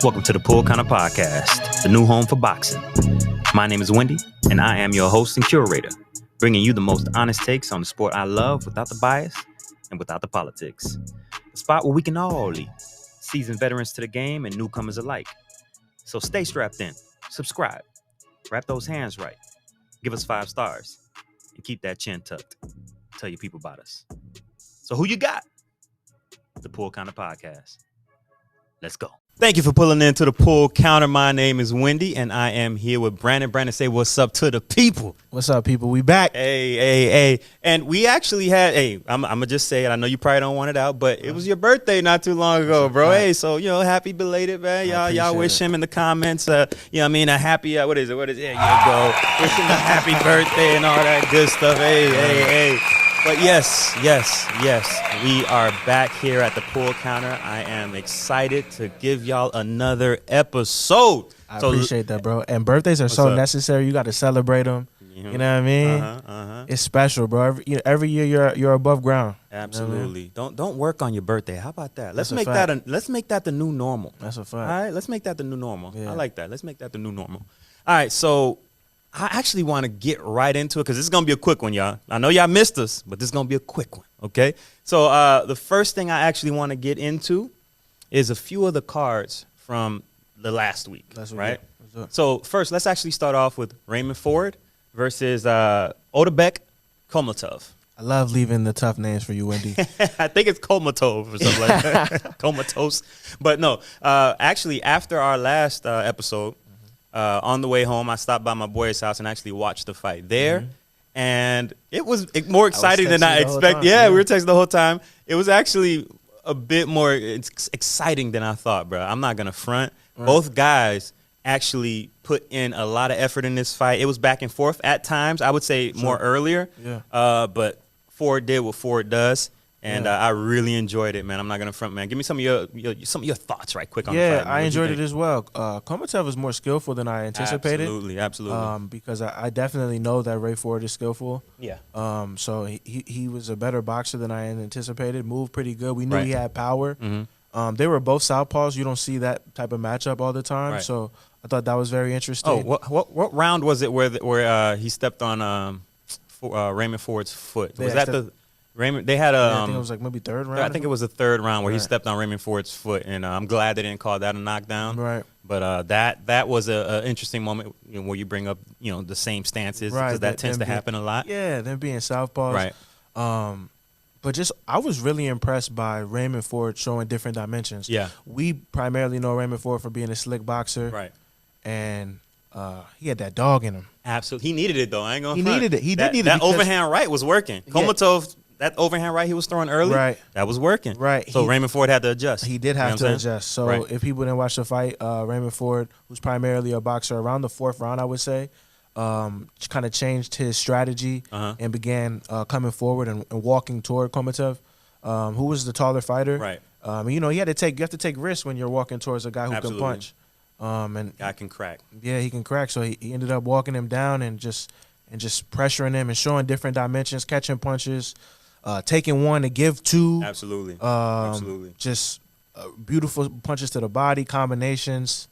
Welcome to the Pool Counter Podcast, the new home for boxing. My name is Wendy, and I am your host and curator, bringing you the most honest takes on the sport I love without the bias and without the politics. A spot where we can all eat, seasoned veterans to the game and newcomers alike. So stay strapped in, subscribe, wrap those hands right, give us 5 stars, and keep that chin tucked. Tell your people about us. So who you got? The Pool Counter Podcast. Let's go. Thank you for pulling into the Pool Counter. My name is Wendy, and I am here with Brandon. Brandon, say what's up to the people. What's up, people? We back. Hey. And we actually had, I'm going to just say it. I know you probably don't want it out, but it was your birthday not too long ago, bro. Hey, so, happy belated, man. Y'all wish him in the comments, a happy, what is it? There you go. Wish him a happy birthday and all that good stuff. Hey. But yes, we are back here at the Pool Counter. I am excited to give y'all another episode. I appreciate that, bro. And birthdays are so necessary. You got to celebrate them. You know what I mean? It's special, bro. Every year you're above ground. Absolutely. You know what I mean? Don't work on your birthday. How about that? Let's make that the new normal. That's a fact. All right, let's make that the new normal. Yeah. I like that. Let's make that the new normal. All right, so I actually want to get right into it because this is going to be a quick one, y'all. I know y'all missed us, but this is going to be a quick one, okay? So the first thing I actually want to get into is a few of the cards from the last week, right? So first, let's actually start off with Raymond Ford versus Otabek Kholmatov. I love leaving the tough names for you, Wendy. I think it's Kholmatov or something like that. Comatose. But no, actually, after our last episode, on the way home, I stopped by my boy's house and actually watched the fight there. And it was more exciting than I expected. Yeah, we were texting the whole time. It was actually a bit more exciting than I thought, bro. I'm not going to front. Right. Both guys actually put in a lot of effort in this fight. It was back and forth at times. I would say more earlier. Yeah. But Ford did what Ford does. And I really enjoyed it, man. I'm not gonna front, man. Give me some of your thoughts, right quick on the fight. Yeah, I enjoyed it as well. Kholmatov is more skillful than I anticipated. Absolutely. Because I definitely know that Ray Ford is skillful. Yeah. So he was a better boxer than I anticipated. Moved pretty good. We knew he had power. Mm-hmm. They were both southpaws. You don't see that type of matchup all the time. Right. So I thought that was very interesting. Oh, what round was it where he stepped on Raymond Ford's foot? Was that the Raymond? They had I think it was like maybe third round. I think it was the third round where he stepped on Raymond Ford's foot, and I'm glad they didn't call that a knockdown. Right. But that was a interesting moment where you bring up the same stances because that tends to happen a lot. Yeah, them being southpaws. Right. But I was really impressed by Raymond Ford showing different dimensions. Yeah. We primarily know Raymond Ford for being a slick boxer. Right. And he had that dog in him. Absolutely. He needed it, though. I ain't going to front. Needed it. He did need it. That overhand right was working. Kholmatov, that overhand right he was throwing early, that was working. Right. So Raymond Ford had to adjust. He did have to adjust. So if people didn't watch the fight, Raymond Ford, who's primarily a boxer, around the 4th round, I would say, kind of changed his strategy and began coming forward and walking toward Kholmatov, who was the taller fighter. Right. You have to take risks when you're walking towards a guy who can punch. And guy can crack. Yeah, he can crack. So he ended up walking him down and just pressuring him and showing different dimensions, catching punches, taking one to give two. Absolutely. Just beautiful punches to the body, combinations.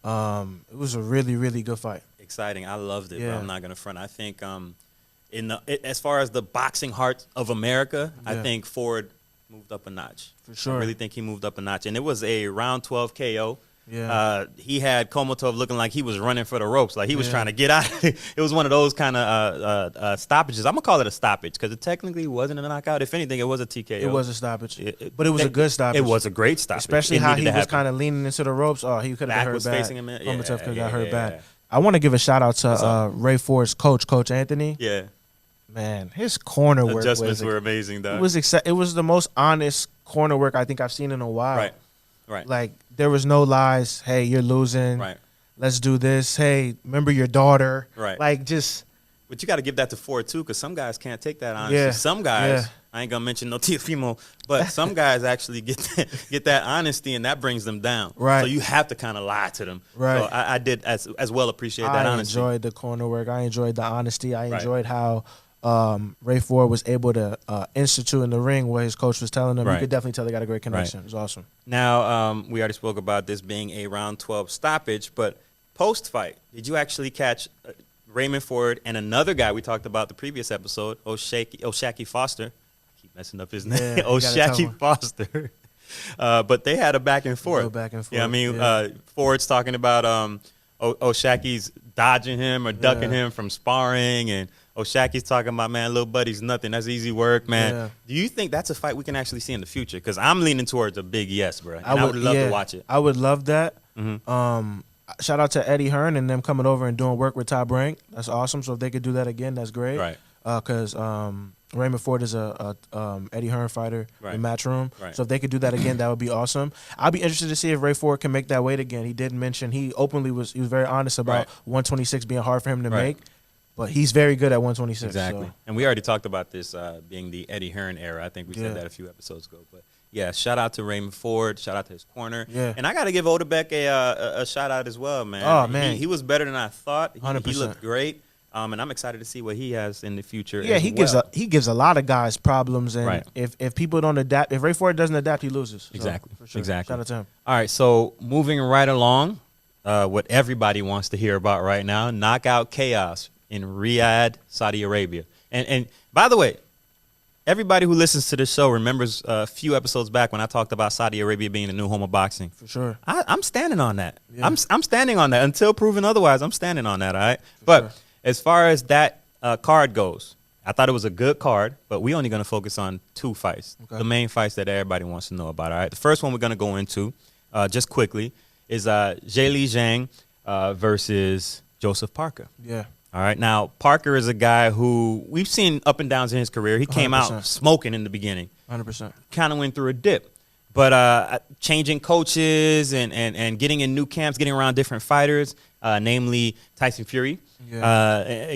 It was a really, really good fight. Exciting. I loved it. Yeah. But I'm not gonna front. I think as far as the boxing heart of America, I think Ford moved up a notch. For sure. I really think he moved up a notch, and it was a round 12 KO. Yeah. He had Kholmatov looking like he was running for the ropes, like he was trying to get out. It was one of those kind of stoppages. I'm going to call it a stoppage because it technically wasn't a knockout. If anything, it was a TKO. It was a stoppage. But it was a good stoppage. It was a great stoppage. Especially how he was kind of leaning into the ropes. Oh, he could have got hurt bad. Kholmatov could have got hurt bad. I want to give a shout-out to Ray Ford's coach, Coach Anthony. Yeah. Man, his corner work adjustments were amazing, though. It was the most honest corner work I think I've seen in a while. Right. Like, there was no lies. Hey, you're losing. Right. Let's do this. Hey, remember your daughter. Right. Like, just. But you got to give that to Ford, too, because some guys can't take that honestly. Yeah. Some guys, I ain't going to mention no Tiafimo, but some guys actually get that honesty, and that brings them down. Right. So you have to kind of lie to them. Right. So I did as well appreciate that honesty. I enjoyed the corner work. I enjoyed the honesty. I enjoyed how Ray Ford was able to institute in the ring what his coach was telling him. Right. You could definitely tell they got a great connection. Right. It was awesome. Now, we already spoke about this being a round 12 stoppage, but post-fight, did you actually catch Raymond Ford and another guy we talked about the previous episode, Oshaki Foster? I keep messing up his name. Oshaki Foster. But they had a back and forth. Back and forth. Yeah, I mean, Ford's talking about Oshaki's dodging him or ducking him from sparring, and Oshaki's talking about, man, little buddy's nothing. That's easy work, man. Yeah. Do you think that's a fight we can actually see in the future? Because I'm leaning towards a big yes, bro. And I would love to watch it. I would love that. Mm-hmm. Shout out to Eddie Hearn and them coming over and doing work with Top Rank. That's awesome. So if they could do that again, that's great. Right. Because Raymond Ford is a Eddie Hearn fighter in Matchroom. Right. So if they could do that again, that would be awesome. I'd be interested to see if Ray Ford can make that weight again. He did mention he was very honest about 126 being hard for him to make. But he's very good at 126. Exactly. So. And we already talked about this being the Eddie Hearn era. I think we said that a few episodes ago. But, yeah, shout out to Raymond Ford. Shout out to his corner. Yeah. And I got to give Otabek a shout out as well, man. Oh, man. He was better than I thought. 100%. He looked great. And I'm excited to see what he has in the future. Yeah, he gives a lot of guys problems. And if people don't adapt, if Ray Ford doesn't adapt, he loses. Exactly. So, for sure. Exactly. Shout out to him. All right, so moving right along, what everybody wants to hear about right now, Knockout Chaos in Riyadh, Saudi Arabia. And by the way, everybody who listens to this show remembers a few episodes back when I talked about Saudi Arabia being the new home of boxing. For sure. I'm standing on that. Yeah. I'm standing on that. Until proven otherwise, I'm standing on that, all right? But as far as that card goes, I thought it was a good card, but we're only going to focus on two fights, the main fights that everybody wants to know about, all right? The first one we're going to go into, just quickly, is Zhelei Zhang versus Joseph Parker. Yeah. All right. Now, Parker is a guy who we've seen up and downs in his career. He came 100%. Out smoking in the beginning. 100%. Kind of went through a dip. But changing coaches and getting in new camps, getting around different fighters, namely Tyson Fury,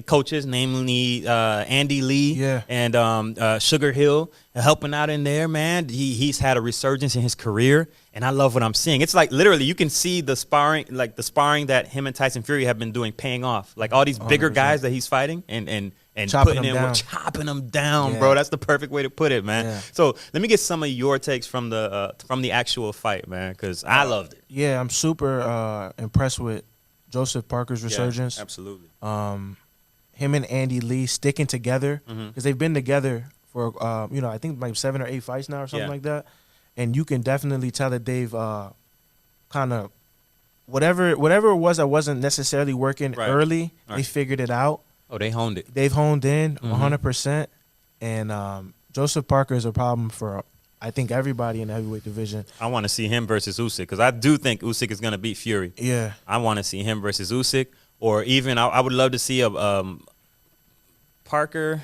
coaches, namely Andy Lee and Sugar Hill, helping out in there, man. He's had a resurgence in his career, and I love what I'm seeing. It's like literally you can see the sparring that him and Tyson Fury have been doing paying off. Like all these bigger 100%. Guys that he's fighting and chopping them down, bro. That's the perfect way to put it, man. Yeah. So let me get some of your takes from the actual fight, man, because I loved it. Yeah, I'm super impressed with Joseph Parker's resurgence. Yeah, absolutely. Him and Andy Lee sticking together because they've been together for I think like 7 or 8 fights now or something like that, and you can definitely tell that they've kind of whatever it was that wasn't necessarily working early, they figured it out. Oh, they honed it. They've honed in 100%, and Joseph Parker is a problem for I think everybody in the heavyweight division. I want to see him versus Usyk because I do think Usyk is going to beat Fury. Yeah. I want to see him versus Usyk, or even I would love to see a Parker.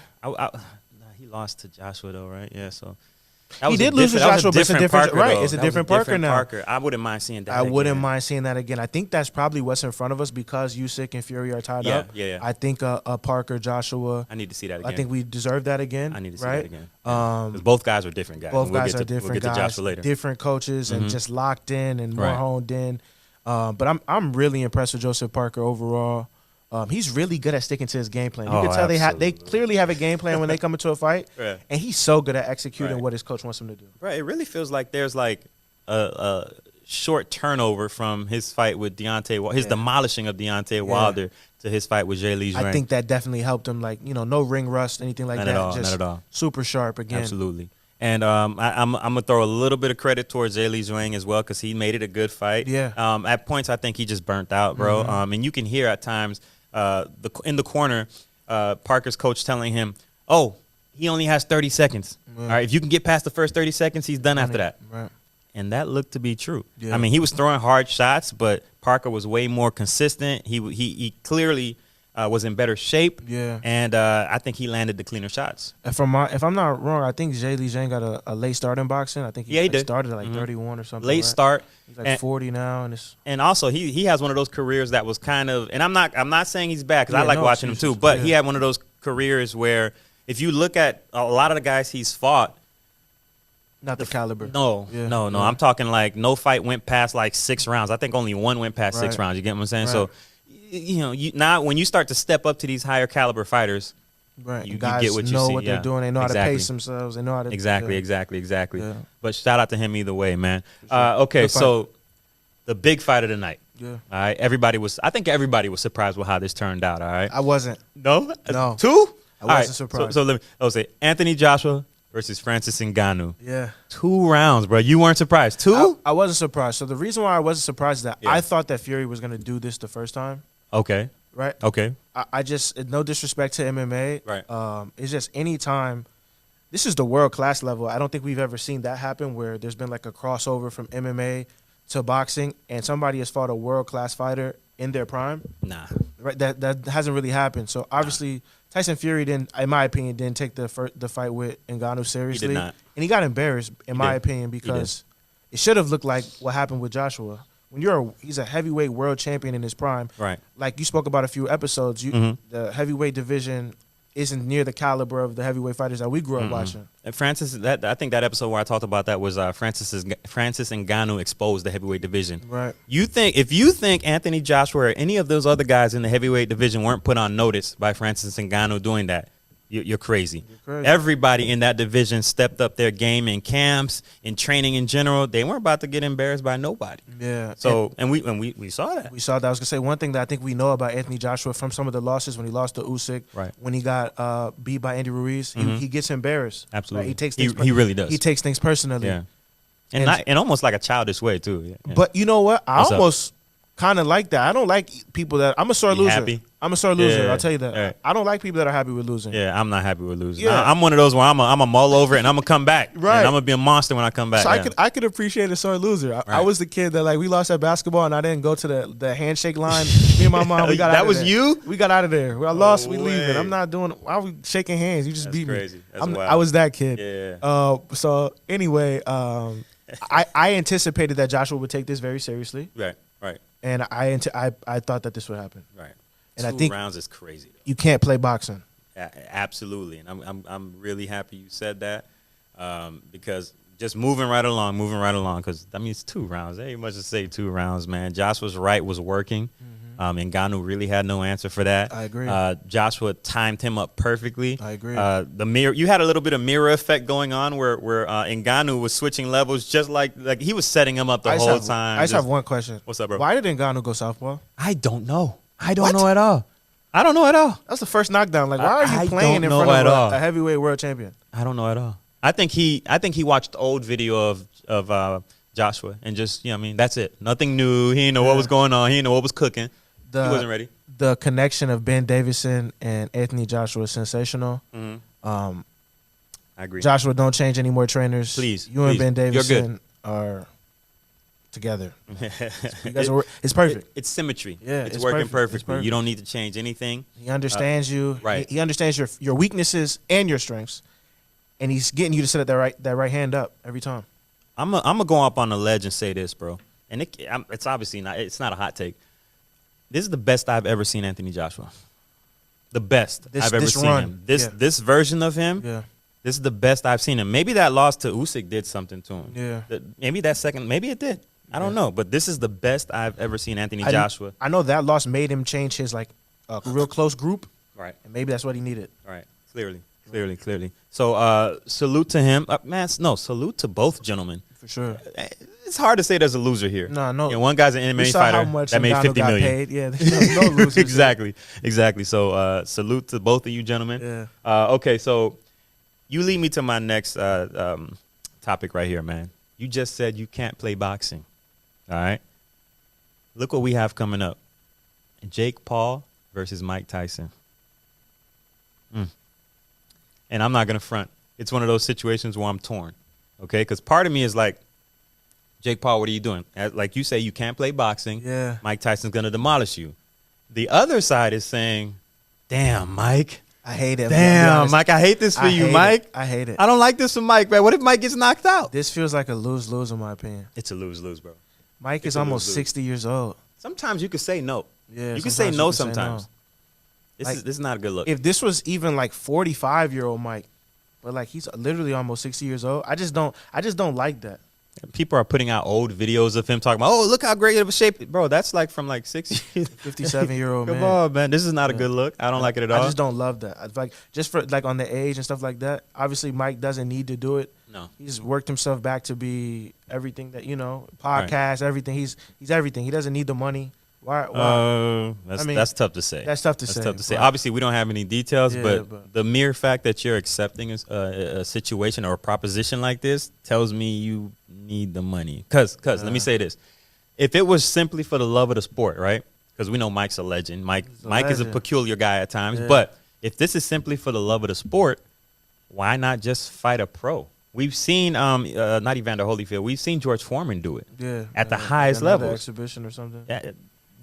He lost to Joshua though, right? Yeah, so. He did lose to Joshua, but it's a different Parker, It's a different Parker now. I wouldn't mind seeing that. I wouldn't mind seeing that again. I think that's probably what's in front of us because Usyk and Fury are tied up. Yeah. I think a Parker Joshua. I need to see that again. I think we deserve that again. I need to see that again. Because both guys are different guys. Both guys are different we'll get guys. To Joshua later. Different coaches and just locked in and more honed in. But I'm really impressed with Joseph Parker overall. He's really good at sticking to his game plan. You can tell they clearly have a game plan when they come into a fight, and he's so good at executing what his coach wants him to do. Right. It really feels like there's like a short turnover from his fight with Deontay Wilder, his demolishing of Deontay Wilder to his fight with Zhelei Zhang. I think that definitely helped him. Like no ring rust, anything like that. Not at all. Super sharp again. Absolutely. And I'm gonna throw a little bit of credit towards Zhelei Zhang as well because he made it a good fight. Yeah. At points, I think he just burnt out, bro. And you can hear at times. In the corner, Parker's coach telling him, "Oh, he only has 30 seconds. All right, if you can get past the first 30 seconds, he's done after that." Right. And that looked to be true. Yeah. I mean, he was throwing hard shots, but Parker was way more consistent. He clearly was in better shape. Yeah. And I think he landed the cleaner shots. If I'm not wrong, I think Zhelei Zhang got a late start in boxing. I think he did. started at like 31 or something. Late start. He's like 40 now, and also he has one of those careers that was kind of, and I'm not saying he's bad because I like watching him too, but he had one of those careers where if you look at a lot of the guys he's fought, not the caliber. No. I'm talking like no fight went past like 6 rounds. I think only one went past 6 rounds. You get what I'm saying? Right. So, now when you start to step up to these higher caliber fighters, Right. you guys get what you know see. what they're doing. They know how to pace themselves. They know how to exactly. Yeah. But shout out to him either way, man. Sure. Okay, so the big fight of the night. Yeah. All right. I think everybody was surprised with how this turned out. All right. I wasn't. No. No. 2. I wasn't surprised. So let me say Anthony Joshua versus Francis Ngannou. Yeah. 2 rounds, bro. You weren't surprised. 2? I wasn't surprised. So the reason why I wasn't surprised is that Yeah. I thought that Fury was going to do this the first time. Okay. Right? Okay. I just, no disrespect to MMA. Right. It's just any time. This is the world class level. I don't think we've ever seen that happen where there's been like a crossover from MMA to boxing and somebody has fought a world class fighter in their prime. Nah. Right. That hasn't really happened. So obviously Tyson Fury didn't, in my opinion, didn't take the fight with Ngannou seriously. He did not. And he got embarrassed, in my opinion, because it should have looked like what happened with Joshua. When he's a heavyweight world champion in his prime, Right. like you spoke about a few episodes, the heavyweight division isn't near the caliber of the heavyweight fighters that we grew up watching. And Francis, I think that episode where I talked about that was Francis Ngannou exposed the heavyweight division. Right. If you think Anthony Joshua or any of those other guys in the heavyweight division weren't put on notice by Francis Ngannou doing that, you're crazy. Everybody in that division stepped up their game in camps, in training in general. They weren't about to get embarrassed by nobody. Yeah. So and we saw that. We saw that. I was gonna say one thing that I think we know about Anthony Joshua from some of the losses when he lost to Usyk, right. when he got beat by Andy Ruiz, he gets embarrassed. Absolutely. Right? He takes things he really does. He takes things personally. Yeah. And in almost like a childish way too. Yeah. But you know what? I What's almost kind of like that. I don't like people that I'm a sore loser. Happy? I'm a sore loser. Yeah. I'll tell you that. Right. I don't like people that are happy with losing. Yeah, I'm not happy with losing. Yeah. I'm one of those where I'm a mull over it and I'm gonna come back. Right. And I'm gonna be a monster when I come back. So I could appreciate a sore loser. I was the kid that like we lost at basketball and I didn't go to the handshake line. Me and my mom, we got out of there. That was you? We got out of there. I lost. We way. leaving. I'm not doing. Why are we shaking hands? You just That's beat crazy. me. That's wild. I was that kid. Yeah. So anyway, I anticipated that Joshua would take this very seriously. Right. And I thought that this would happen. Right. And 2 I think rounds is crazy. Though. You can't play boxing. Absolutely, and I'm really happy you said that because just moving right along, because I mean it's 2 rounds. There ain't much to say. 2 rounds, man. Joshua's right was working. Ngannou really had no answer for that. I agree. Joshua timed him up perfectly. I agree. The mirror, you had a little bit of mirror effect going on where Ngannou was switching levels, just like he was setting him up the whole time. I just have one question. What's up, bro? Why did Ngannou go southpaw? I don't know. I don't know at all. I don't know at all. That's the first knockdown. Like, why are you playing in front of a heavyweight world champion? I don't know at all. I think he watched the old video of Joshua and just, you know what I mean, that's it. Nothing new. He didn't know what was going on. He didn't know what was cooking. He wasn't ready. The connection of Ben Davison and Anthony Joshua is sensational. I agree. Joshua, don't change any more trainers. Please. You and Ben Davison are together. You guys it's perfect. It's symmetry. Yeah, it's working perfectly. perfect. You don't need to change anything. He understands you. Right. He understands your weaknesses and your strengths, and he's getting you to set that right hand up every time. I'm gonna go up on the ledge and say this, bro. And it's obviously not. It's not a hot take. This is the best I've ever seen Anthony Joshua. The best I've ever seen him. This version of him. Yeah. This is the best I've seen him. Maybe that loss to Usyk did something to him. Yeah. Maybe that second. Maybe it did. I don't know. But this is the best I've ever seen Anthony Joshua. I know that loss made him change his real close group. Right. And maybe that's what he needed. Right. Clearly. So salute to him. Salute to both gentlemen. For sure. It's hard to say there's a loser here. No. You know, one guy's an MMA fighter that made $50 million. Paid. Yeah, there's no losers. Exactly. So salute to both of you gentlemen. Yeah. Okay, so you lead me to my next topic right here, man. You just said you can't play boxing. All right. Look what we have coming up. Jake Paul versus Mike Tyson. And I'm not going to front. It's one of those situations where I'm torn. Okay? Because part of me is like, Jake Paul, what are you doing? Like you say, you can't play boxing. Yeah. Mike Tyson's going to demolish you. The other side is saying, damn, Mike. I hate it. Damn, Mike, I hate this for you, Mike. I hate it. I don't like this for Mike, man. What if Mike gets knocked out? This feels like a lose-lose in my opinion. It's a lose-lose, bro. Mike is almost 60 years old. Sometimes you could say no. Yeah, you can say no sometimes. This is not a good look. If this was even like 45-year-old Mike, but like he's literally almost 60 years old, I just don't like that. People are putting out old videos of him talking about, oh, look how great of a shape. Bro, that's like from like 6 years. 57-year-old man. Come on, man. This is not a good look. I don't like it at all. I just don't love that. Like, just for like on the age and stuff like that, obviously Mike doesn't need to do it. No. He's worked himself back to be everything that, podcast, everything. He's everything. He doesn't need the money. Why? That's tough to say. That's tough to say. Obviously, we don't have any details, Yeah, but the mere fact that you're accepting a situation or a proposition like this tells me you need the money. Because let me say this. If it was simply for the love of the sport, right? Because we know Mike's a legend. Mike is a peculiar guy at times. Yeah. But if this is simply for the love of the sport, why not just fight a pro? We've seen, not Evander Holyfield, we've seen George Foreman do it at the highest level. Exhibition or something. Yeah,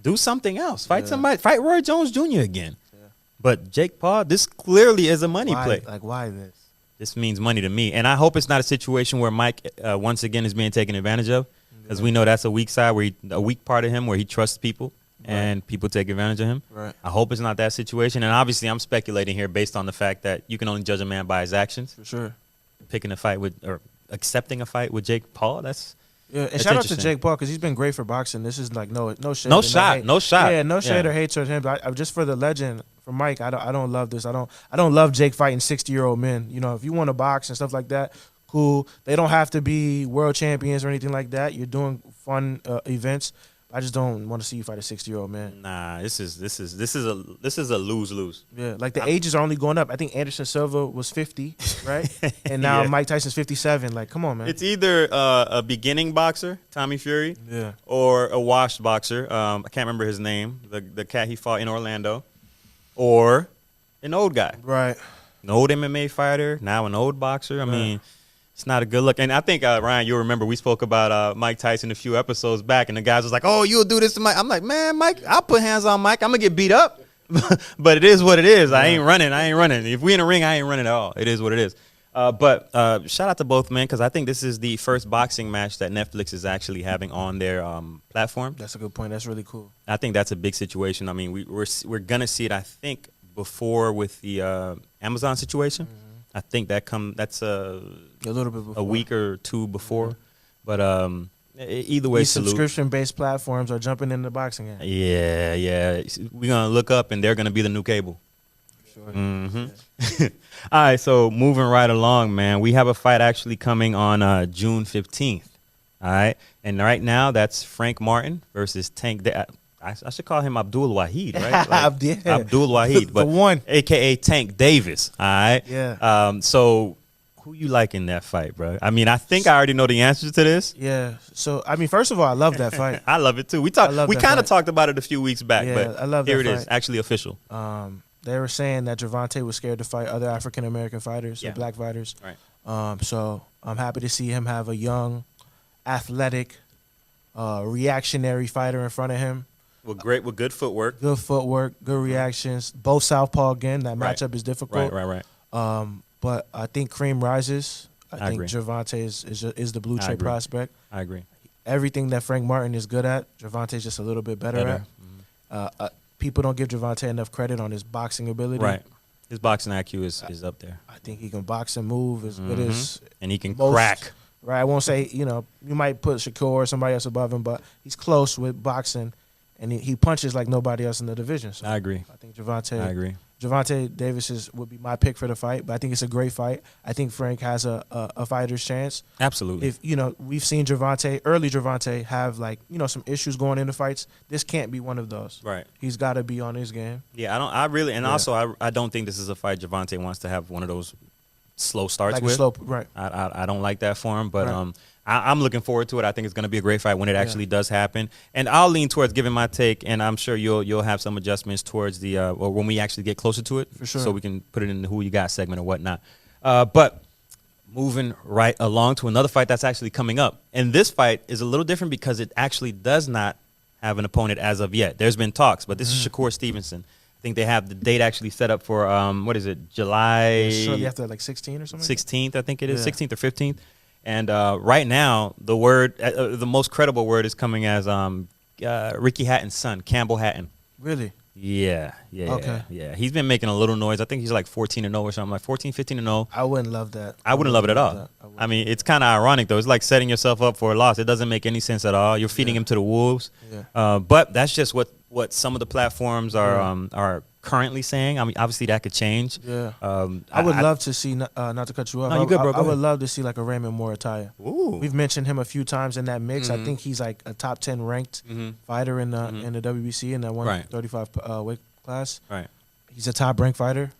do something else. Fight somebody. Fight Roy Jones Jr. again. Yeah. But Jake Paul, this clearly is a money play. Like, why this? This means money to me. And I hope it's not a situation where Mike, once again, is being taken advantage of. Because we know that's a weak side, a weak part of him where he trusts people and people take advantage of him. Right. I hope it's not that situation. And obviously, I'm speculating here based on the fact that you can only judge a man by his actions. For sure. Picking a fight or accepting a fight with Jake Paul, that's shout out to Jake Paul because he's been great for boxing. This is like no shade. No shot. Yeah, no shade or hate towards him. But just for the legend, for Mike, I don't love this. I don't love Jake fighting 60-year-old men. If you want to box and stuff like that, cool. They don't have to be world champions or anything like that. You're doing fun events. I just don't want to see you fight a 60-year-old man. Nah, this is a lose-lose. Yeah, like the ages are only going up. I think Anderson Silva was 50, right? And now Mike Tyson's 57. Like, come on, man. It's either a beginning boxer, Tommy Fury, or a washed boxer. I can't remember his name. The cat he fought in Orlando, or an old guy. Right. An old MMA fighter, now an old boxer. I mean, it's not a good look. And I think, Ryan, you'll remember we spoke about Mike Tyson a few episodes back, and the guys was like, oh, you'll do this to Mike. I'm like, man, Mike, I'll put hands on Mike. I'm going to get beat up. But it is what it is. I ain't running. If we in a ring, I ain't running at all. It is what it is. But shout out to both men because I think this is the first boxing match that Netflix is actually having on their platform. That's a good point. That's really cool. I think that's a big situation. I mean, we're going to see it, I think, before with the Amazon situation. Mm-hmm. I think that's a little bit before. A week or two before. But either way, these subscription-based platforms are jumping into boxing. Yeah. We're going to look up, and they're going to be the new cable. Sure. Mm-hmm. Yeah. All right, so moving right along, man. We have a fight actually coming on June 15th. All right? And right now, that's Frank Martin versus Tank. I should call him Abdul Wahid, right? Like Abdul Wahid, but the one, a.k.a. Tank Davis, all right? Yeah. So who you like in that fight, bro? I mean, I think I already know the answer to this. Yeah. So, I mean, first of all, I love that fight. I love it, too. We kind of talked about it a few weeks back, but I love here that it fight. is, actually official. They were saying that Gervonta was scared to fight other African-American fighters or black fighters. Right. So I'm happy to see him have a young, athletic, reactionary fighter in front of him. With good footwork. Good footwork, good reactions. Both southpaw again. That matchup is difficult. Right. But I think cream rises. I think agree. Gervonta is the blue chip prospect. I agree. Everything that Frank Martin is good at, Gervonta is just a little bit better at. Mm-hmm. People don't give Gervonta enough credit on his boxing ability. Right. His boxing IQ is up there. I think he can box and move as good as and he can crack. Right. I won't say, you might put Shakur or somebody else above him, but he's close with boxing. And he punches like nobody else in the division. So I agree. I think Gervonta. I agrey. Gervonta Davis would be my pick for the fight, but I think it's a great fight. I think Frank has a fighter's chance. Absolutely. If we've seen early Gervonta have some issues going into fights. This can't be one of those. Right. He's got to be on his game. Yeah, also I don't think this is a fight Gervonta wants to have one of those slow starts with. Right. I don't like that for him, but I'm looking forward to it. I think it's going to be a great fight when it actually does happen. And I'll lean towards giving my take, and I'm sure you'll have some adjustments towards or when we actually get closer to it. For sure. So we can put it in the Who You Got segment or whatnot. But moving right along to another fight that's actually coming up. And this fight is a little different because it actually does not have an opponent as of yet. There's been talks, but this is Shakur Stevenson. I think they have the date actually set up for, July? Shortly after 16 or something? 16th, I think it is, 16th or 15th. And right now, the most credible word is coming as Ricky Hatton's son, Campbell Hatton. Really? Yeah. Okay. Yeah. He's been making a little noise. I think he's like 14-0 or something, like 14, 15-0. I wouldn't love that. I wouldn't love it at all. I mean, it's kind of ironic, though. It's like setting yourself up for a loss. It doesn't make any sense at all. You're feeding him to the wolves. Yeah. But that's just what some of the platforms are currently saying. I mean, obviously that could change. Yeah. I would love to see, not to cut you off. No, you good, bro. I would love to see like a Raymond Morataya. Ooh. We've mentioned him a few times in that mix. I think he's like a top 10 ranked fighter in the WBC in that 135 weight class. Right. He's a top ranked fighter.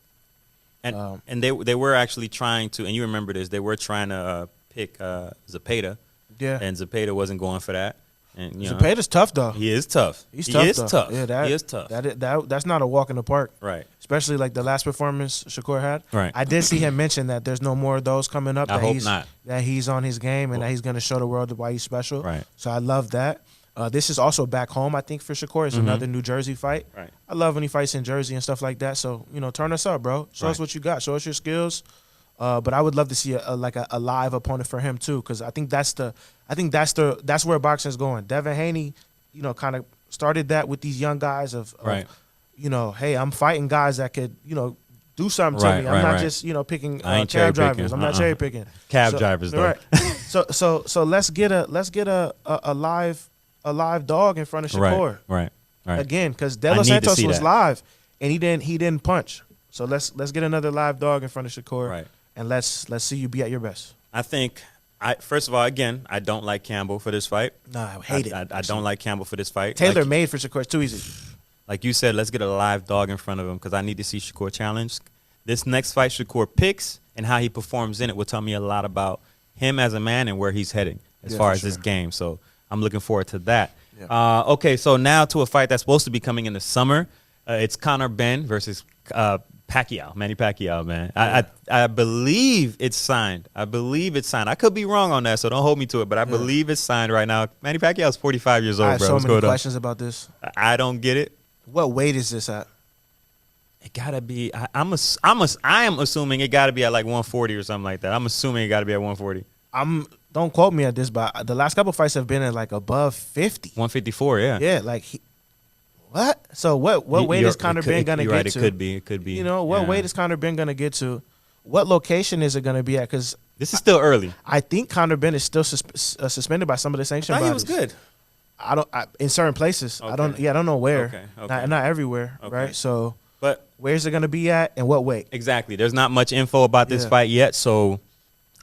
And they were actually trying to, and you remember this, they were trying to pick Zepeda. Yeah. And Zepeda wasn't going for that. And Zepeda's tough though. He is tough. He is tough. Yeah, he is tough. That's not a walk in the park. Right. Especially like the last performance Shakur had. Right. I did see him mention that there's no more of those coming up. I hope not. That he's on his game and that he's going to show the world why he's special. Right. So I love that. This is also back home, I think, for Shakur. It's another New Jersey fight. Right. I love when he fights in Jersey and stuff like that. So, turn us up, bro. Show us what you got. Show us your skills. But I would love to see a live opponent for him too, because I think that's where boxing is going. Devin Haney, kind of started that with these young guys of hey, I'm fighting guys that could, do something to me. I'm not just, picking cab drivers. I'm not cherry picking. Cab drivers though. Right. So let's get a live dog in front of Shakur. Right. Again, because De Los Santos was live and he didn't punch. So let's get another live dog in front of Shakur. Right. And let's see you be at your best. I think first of all, again, I don't like Campbell for this fight. No, I hate it. I don't like Campbell for this fight. Taylor made for Shakur. It's too easy. Like you said, let's get a live dog in front of him because I need to see Shakur challenged. This next fight Shakur picks and how he performs in it will tell me a lot about him as a man and where he's heading as far as this game. So I'm looking forward to that. Yeah. Okay, so now to a fight that's supposed to be coming in the summer. It's Benn versus Pacquiao, Manny Pacquiao, man. Yeah. I believe it's signed. I could be wrong on that, so don't hold me to it, but I believe it's signed right now. Manny Pacquiao's 45 years old, I have bro. so many questions about this. I don't get it. What weight is this at? It gotta be. I am assuming it gotta be at like 140 or something like that. I'm assuming it gotta be at 140. Don't quote me at this, but the last couple fights have been at like above 50. 154, yeah. Yeah, like what? So what weight is Benn gonna get right, to? It could be. What weight is Benn gonna get to? What location is it gonna be at? Because this is still early. I think Benn is still suspended by some of the sanction bodies. He was good. In certain places. Okay. I don't know where. Okay. Not everywhere, right? So, but where's it gonna be at and what weight? Exactly. There's not much info about this fight yet, so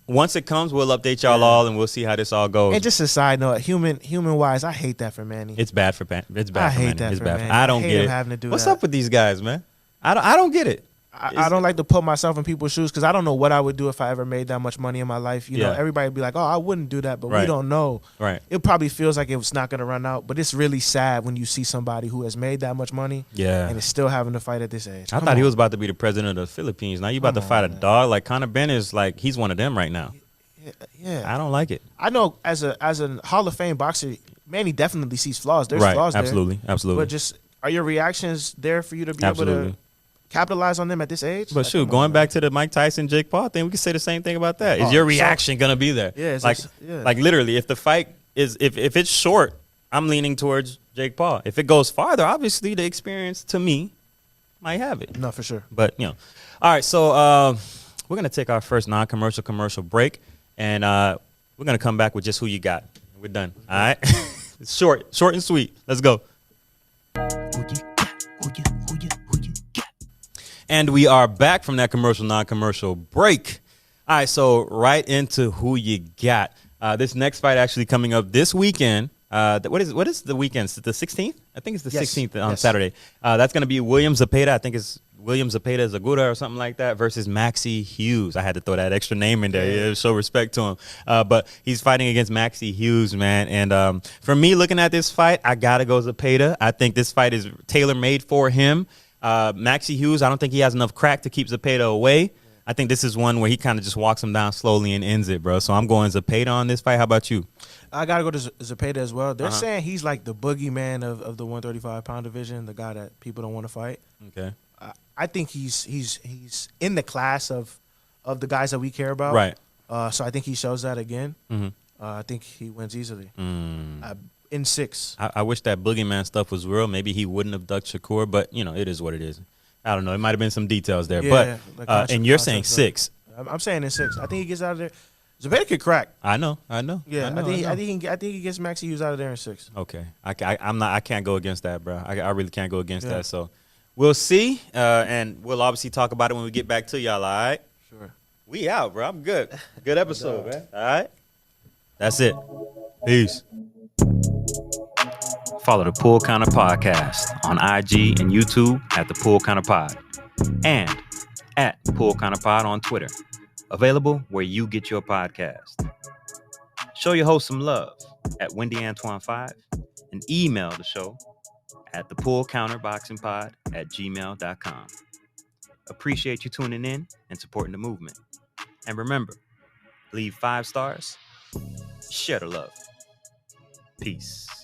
once it comes, we'll update y'all all, and we'll see how this all goes. And just a side note, human wise, I hate that for Manny. It's bad for Manny. It's bad for Manny. I don't get it. Having to do What's up with these guys, man? I don't get it. I don't like to put myself in people's shoes because I don't know what I would do if I ever made that much money in my life. You know, everybody would be like, oh, I wouldn't do that, but we don't know. Right. It probably feels like it's not going to run out, but it's really sad when you see somebody who has made that much money and is still having to fight at this age. I thought he was about to be the president of the Philippines. Now you about to fight a dog. Like Benn is like, he's one of them right now. Yeah. I don't like it. I know as a Hall of Fame boxer, Manny definitely sees flaws. There's flaws there. Absolutely. But just, are your reactions there for you to be able to capitalize on them at this age? But shoot, going back to the Mike Tyson, Jake Paul thing, we could say the same thing about that. Is your reaction going to be there? Yeah. Like literally, if the fight is, if it's short, I'm leaning towards Jake Paul. If it goes farther, obviously the experience to me might have it. No, for sure. But, All right, so we're going to take our first non-commercial commercial break, and we're going to come back with just who you got. We're done. All right? It's short and sweet. Let's go. And we are back from that commercial, non-commercial break. All right, so right into who you got. This next fight actually coming up this weekend. What is the weekend? Is it the 16th? I think it's the 16th on Saturday. That's going to be William Zepeda. I think it's William Zepeda Zagura or something like that versus Maxie Hughes. I had to throw that extra name in there. Yeah, show respect to him. But he's fighting against Maxie Hughes, man. And for me, looking at this fight, I got to go Zepeda. I think this fight is tailor-made for him. Maxie Hughes, I don't think he has enough crack to keep Zepeda away. I think this is one where he kind of just walks him down slowly and ends it, bro. So I'm going Zepeda on this fight. How about you? I got to go to Zepeda as well. They're saying he's like the boogeyman of the 135-pound division, the guy that people don't want to fight. Okay. I think he's in the class of the guys that we care about. Right. So I think he shows that again. Mm-hmm. I think he wins easily. In 6. I wish that boogeyman stuff was real. Maybe he wouldn't have ducked Shakur, but it is what it is. I don't know. It might have been some details there, but and you're saying 6. I'm saying in 6. I think he gets out of there. Zhelei could crack. I know. Yeah, I think he gets Maxi Hughes out of there in 6. Okay, I can't go against that, bro. I really can't go against that. So we'll see, and we'll obviously talk about it when we get back to y'all. All right. Sure. We out, bro. I'm good. Good episode, man. All right. That's it. Peace. Follow the Pool Counter Podcast on IG and YouTube at the Pool Counter Pod and at Pool Counter Pod on Twitter. Available where you get your podcast. Show your host some love at WendyAntoine5 and email the show at thepoolcounterboxingpod@gmail.com. Appreciate you tuning in and supporting the movement. And remember, leave 5 stars, share the love. Peace.